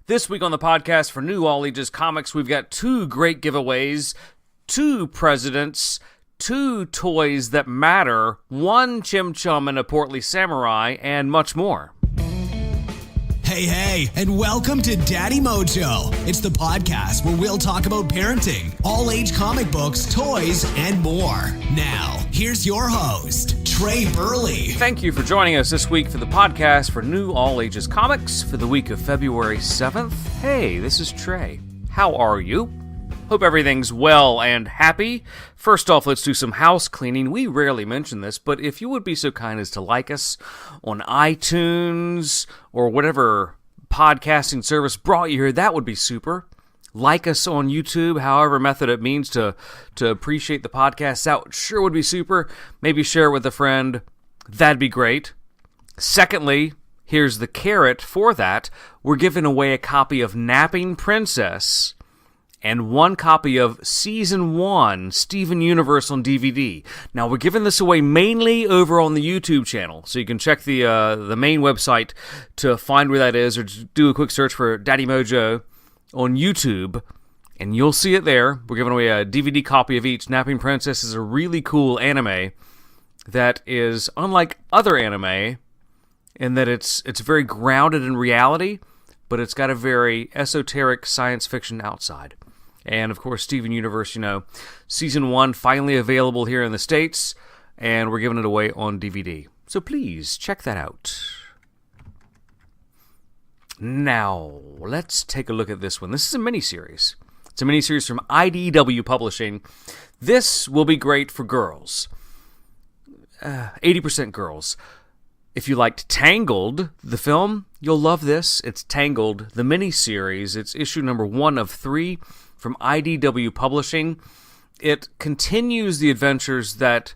This week on the podcast for New All Ages Comics, we've got two great giveaways, two presidents, two toys that matter, one Chim, Chum, and a portly samurai, and much more. Hey, and welcome to Daddy Mojo. It's the podcast where we'll talk about parenting, all-age comic books, toys, and more. Now, here's your host, Trey Burley. Thank you for joining us this week for the podcast for New All Ages Comics for the week of February 7th. Hey, this is Trey. How are you? Hope everything's well and happy. First off, let's do some house cleaning. We rarely mention this, but if you would be so kind as to like us on iTunes or whatever podcasting service brought you here, that would be super. Like us on YouTube, however method it means to appreciate the podcast, that sure would be super. Maybe share it with a friend. That'd be great. Secondly, here's the carrot for that. We're giving away a copy of Napping Princess and one copy of Season 1, Steven Universe on DVD. Now, we're giving this away mainly over on the YouTube channel, so you can check the main website to find where that is, or just do a quick search for Daddy Mojo on YouTube, and you'll see it there. We're giving away a DVD copy of each. Napping Princess is a really cool anime that is unlike other anime in that it's very grounded in reality, but it's got a very esoteric science fiction outside. And, of course, Steven Universe, Season 1 finally available here in the States, and we're giving it away on DVD. So please, check that out. Now, let's take a look at this one. This is a miniseries. It's a miniseries from IDW Publishing. This will be great for girls. 80% girls. If you liked Tangled, the film, you'll love this. It's Tangled, the miniseries. It's issue number 1 of 3 from IDW Publishing. It continues the adventures that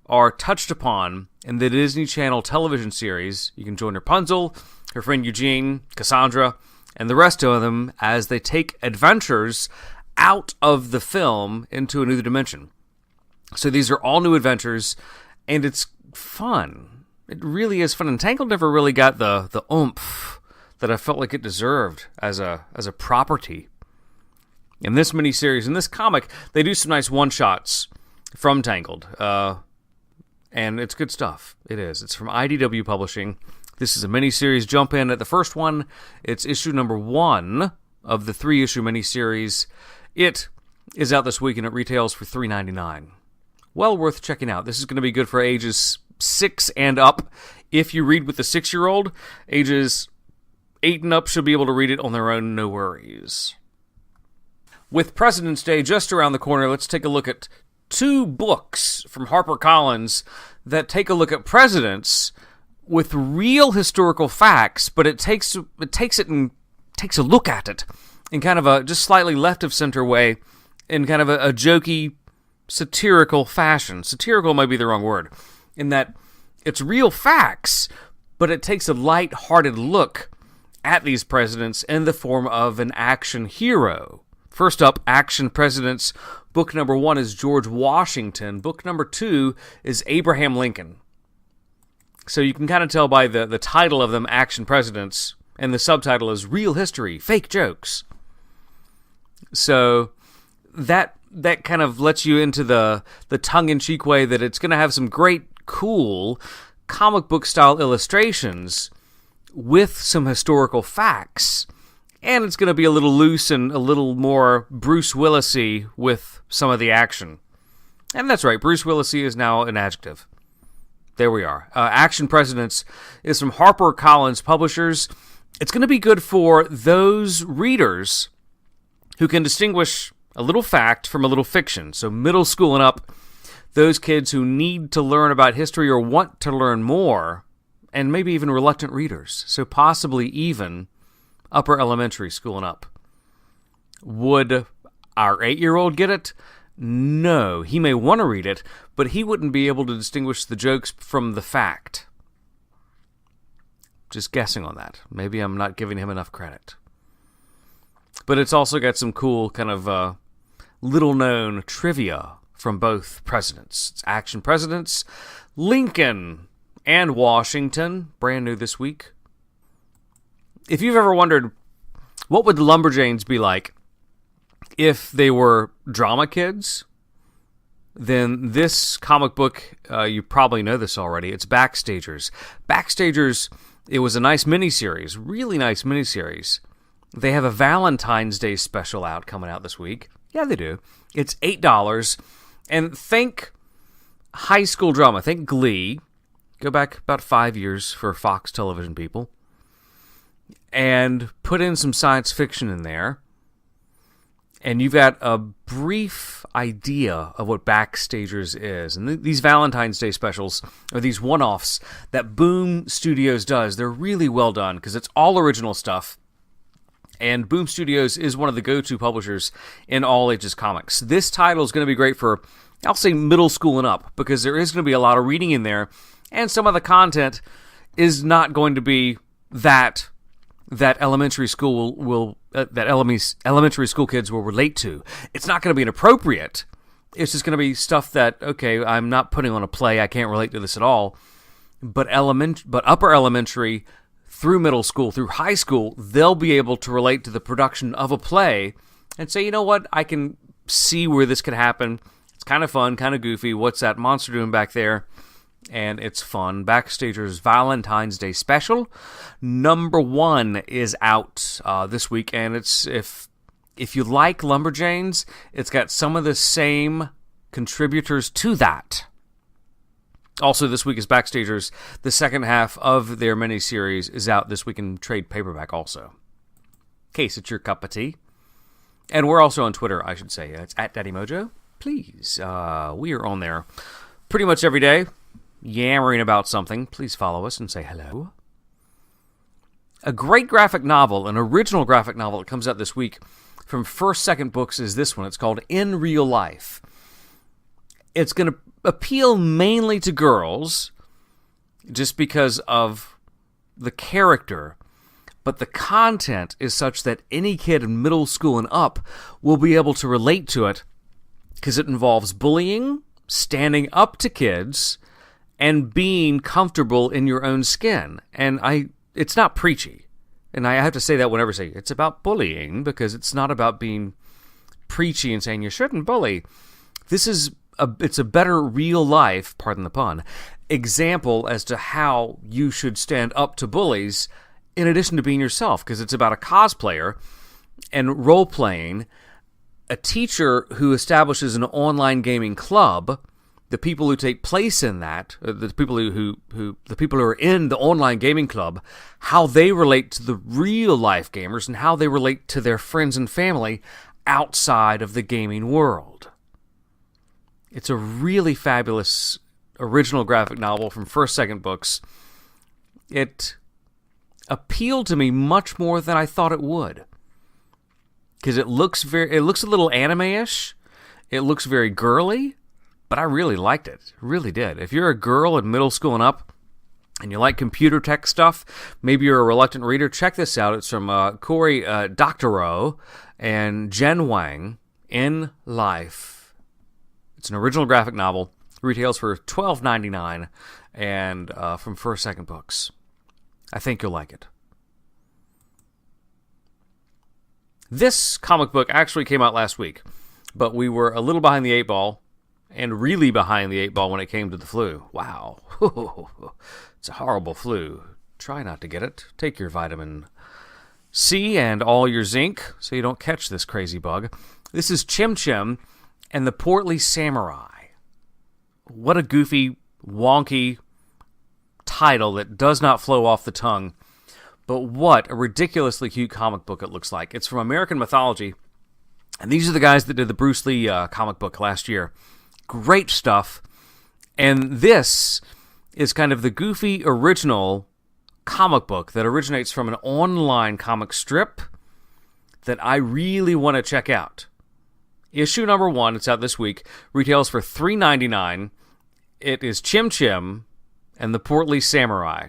are touched upon in the Disney Channel television series. You can join Rapunzel, her friend Eugene, Cassandra, and the rest of them as they take adventures out of the film into a new dimension. So these are all new adventures, and it's fun. It really is fun. And Tangled never really got the oomph that I felt like it deserved as a property. In this miniseries, in this comic, they do some nice one-shots from Tangled. And it's good stuff. It is. It's from IDW Publishing. This is a miniseries. Jump in at the first one. It's issue number 1 of the 3-issue miniseries. It is out this week, and it retails for $3.99. Well worth checking out. This is going to be good for ages 6 and up. If you read with a 6-year-old, ages 8 and up should be able to read it on their own, no worries. With President's Day just around the corner, let's take a look at 2 books from HarperCollins that take a look at presidents with real historical facts, but it takes a look at it in kind of a just slightly left of center way, in kind of a jokey, satirical fashion. Satirical might be the wrong word, in that it's real facts, but it takes a light-hearted look at these presidents in the form of an action hero. First up, Action Presidents. Book number 1 is George Washington. Book number 2 is Abraham Lincoln. So you can kind of tell by the title of them, Action Presidents, and the subtitle is Real History, Fake Jokes. So that kind of lets you into the tongue-in-cheek way that it's going to have some great, cool comic book style illustrations with some historical facts. And it's going to be a little loose and a little more Bruce Willis-y with some of the action. And that's right, Bruce Willis-y is now an adjective. There we are. Action Presidents is from HarperCollins Publishers. It's going to be good for those readers who can distinguish a little fact from a little fiction. So middle school and up, those kids who need to learn about history or want to learn more, and maybe even reluctant readers. So possibly even upper elementary school and up. Would our 8-year-old get it? No. He may want to read it, but he wouldn't be able to distinguish the jokes from the fact. Just guessing on that. Maybe I'm not giving him enough credit. But it's also got some cool kind of little-known trivia from both presidents. It's Action Presidents, Lincoln, and Washington. Brand new this week. If you've ever wondered What would the Lumberjanes be like if they were drama kids? Then this comic book, you probably know this already, it's Backstagers. Backstagers, it was a nice miniseries, really nice miniseries. They have a Valentine's Day special coming out this week. Yeah, they do. It's $8. And think high school drama. Think Glee. Go back about 5 years for Fox television people. And put in some science fiction in there. And you've got a brief idea of what Backstagers is. And these Valentine's Day specials are these one-offs that Boom Studios does. They're really well done because it's all original stuff. And Boom Studios is one of the go-to publishers in all ages comics. This title is going to be great for, I'll say, middle school and up, because there is going to be a lot of reading in there, and some of the content is not going to be that elementary school elementary school kids will relate to. It's not going to be inappropriate. It's just going to be stuff that, okay, I'm not putting on a play. I can't relate to this at all. But upper elementary through middle school, through high school, they'll be able to relate to the production of a play and say, you know what, I can see where this could happen. It's kind of fun, kind of goofy. What's that monster doing back there? And it's fun. Backstagers Valentine's Day special. Number 1 is out this week, and it's if you like Lumberjanes, it's got some of the same contributors to that. Also, this week is Backstagers. The second half of their miniseries is out this week in trade paperback also. In case it's your cup of tea. And we're also on Twitter, I should say. It's at Daddy Mojo. Please, we are on there pretty much every day, yammering about something. Please follow us and say hello. A great graphic novel, an original graphic novel that comes out this week from First Second Books is this one. It's called In Real Life. It's going to appeal mainly to girls just because of the character, but the content is such that any kid in middle school and up will be able to relate to it because it involves bullying, standing up to kids, and being comfortable in your own skin. And it's not preachy. And I have to say that whenever I say it's about bullying, because it's not about being preachy and saying you shouldn't bully. This is it's a better real life, pardon the pun, example as to how you should stand up to bullies in addition to being yourself, because it's about a cosplayer and role-playing, a teacher who establishes an online gaming club, the people who take place in that, the people who are in the online gaming club, how they relate to the real-life gamers and how they relate to their friends and family outside of the gaming world. It's a really fabulous original graphic novel from First Second Books. It appealed to me much more than I thought it would, because it looks a little anime-ish. It looks very girly, but I really liked it. Really did. If you're a girl in middle school and up, and you like computer tech stuff, maybe you're a reluctant reader, check this out. It's from Cory Doctorow and Jen Wang, In Life. It's an original graphic novel. Retails for $12.99 and from First Second Books. I think you'll like it. This comic book actually came out last week, but we were a little behind the 8 ball, and really behind the 8 ball when it came to the flu. Wow. It's a horrible flu. Try not to get it. Take your vitamin C and all your zinc so you don't catch this crazy bug. This is Chim and the Portly Samurai. What a goofy, wonky title that does not flow off the tongue. But what a ridiculously cute comic book it looks like. It's from American Mythology, and these are the guys that did the Bruce Lee comic book last year. Great stuff. And this is kind of the goofy original comic book that originates from an online comic strip that I really want to check out. Issue number 1, it's out this week, retails for $3.99. It is Chim and the Portly Samurai.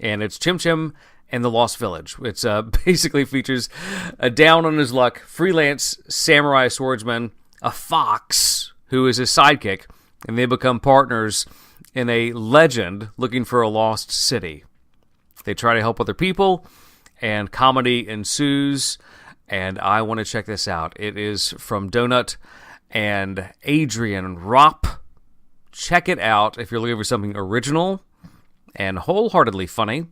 And it's Chim and the Lost Village. It's basically features a down-on-his-luck freelance samurai swordsman, a fox who is his sidekick, and they become partners in a legend looking for a lost city. They try to help other people, and comedy ensues, and I want to check this out. It is from Donut and Adrian Ropp. Check it out if you're looking for something original and wholeheartedly funny.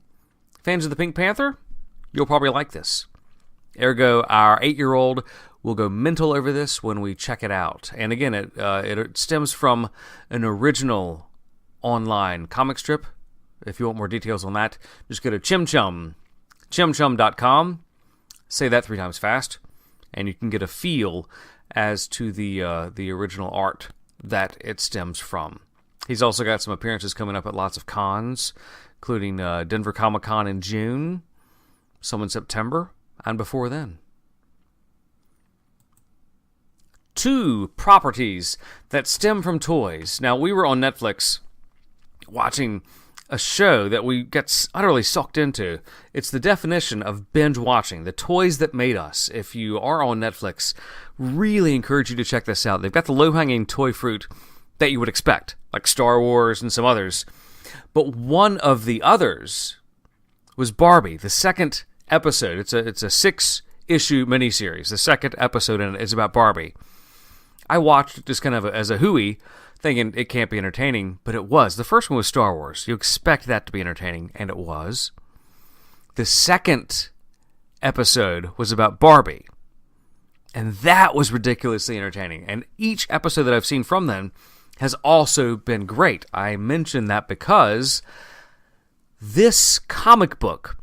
Fans of the Pink Panther, you'll probably like this. Ergo, our 8-year-old will go mental over this when we check it out. And again, it stems from an original online comic strip. If you want more details on that, just go to Chum, chimchum.com. Say that 3 times fast, and you can get a feel as to the original art that it stems from. He's also got some appearances coming up at lots of cons, including Denver Comic-Con in June, some in September, and before then. 2 properties that stem from toys. Now, we were on Netflix watching a show that we get utterly sucked into. It's the definition of binge watching, the toys that made us. If you are on Netflix, really encourage you to check this out. They've got the low-hanging toy fruit that you would expect, like Star Wars and some others. But one of the others was Barbie, the second episode. It's a 6-issue miniseries. The second episode in it is about Barbie. I watched it just kind of as a hooey, thinking it can't be entertaining, but it was. The first one was Star Wars. You expect that to be entertaining, and it was. The second episode was about Barbie, and that was ridiculously entertaining. And each episode that I've seen from them has also been great. I mention that because this comic book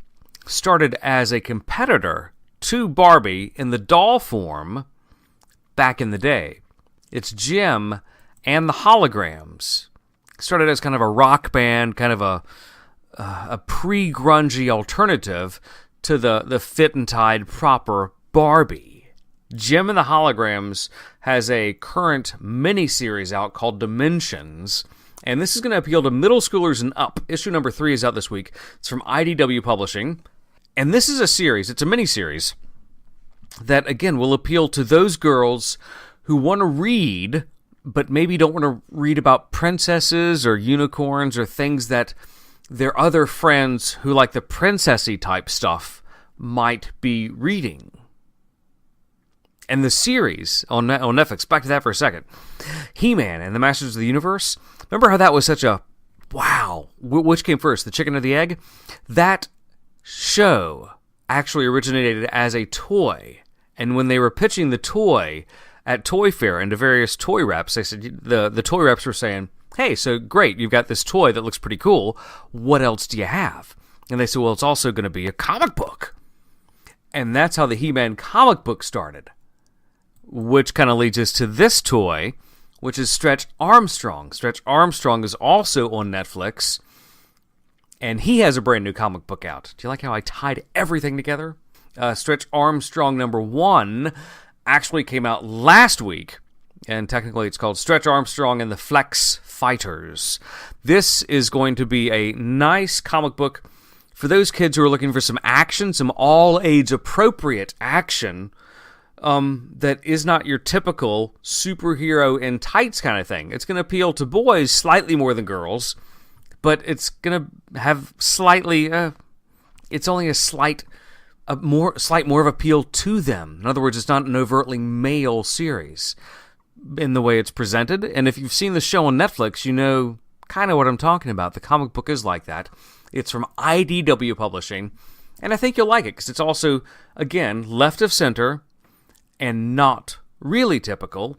started as a competitor to Barbie in the doll form back in the day. It's Chim and the Holograms. Started as kind of a rock band, kind of a pre-grungy alternative to the fit and tied proper Barbie. Chim and the Holograms has a current mini-series out called Dimensions, and this is going to appeal to middle schoolers and up. Issue number 3 is out this week. It's from IDW Publishing, and this is a series, it's a mini-series, that, again, will appeal to those girls who want to read, but maybe don't want to read about princesses or unicorns or things that their other friends who like the princessy type stuff might be reading. And the series on Netflix, back to that for a second, He-Man and the Masters of the Universe, remember how that was such a, wow, which came first, the chicken or the egg? That show actually originated as a toy, and when they were pitching the toy at Toy Fair and to various toy reps, they said, the toy reps were saying, hey, so great, you've got this toy that looks pretty cool, what else do you have? And they said, well, it's also going to be a comic book. And that's how the He-Man comic book started, which kind of leads us to this toy, which is Stretch Armstrong. Stretch Armstrong is also on Netflix, and he has a brand new comic book out. Do you like how I tied everything together? Stretch Armstrong number 1 actually came out last week, and technically it's called Stretch Armstrong and the Flex Fighters. This is going to be a nice comic book for those kids who are looking for some action, some all-age appropriate action that is not your typical superhero in tights kind of thing. It's going to appeal to boys slightly more than girls, but it's going to have slightly, it's only a slight more of appeal to them. In other words, it's not an overtly male series in the way it's presented. And if you've seen the show on Netflix, you know kind of what I'm talking about. The comic book is like that. It's from IDW Publishing, and I think you'll like it because it's also, again, left of center and not really typical.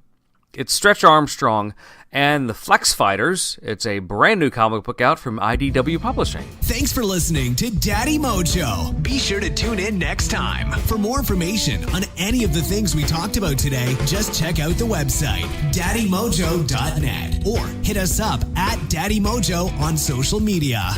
It's Stretch Armstrong and the Flex Fighters. It's a brand new comic book out from IDW Publishing. Thanks for listening to Daddy Mojo. Be sure to tune in next time. For more information on any of the things we talked about today, just check out the website, daddymojo.net, or hit us up at Daddy Mojo on social media.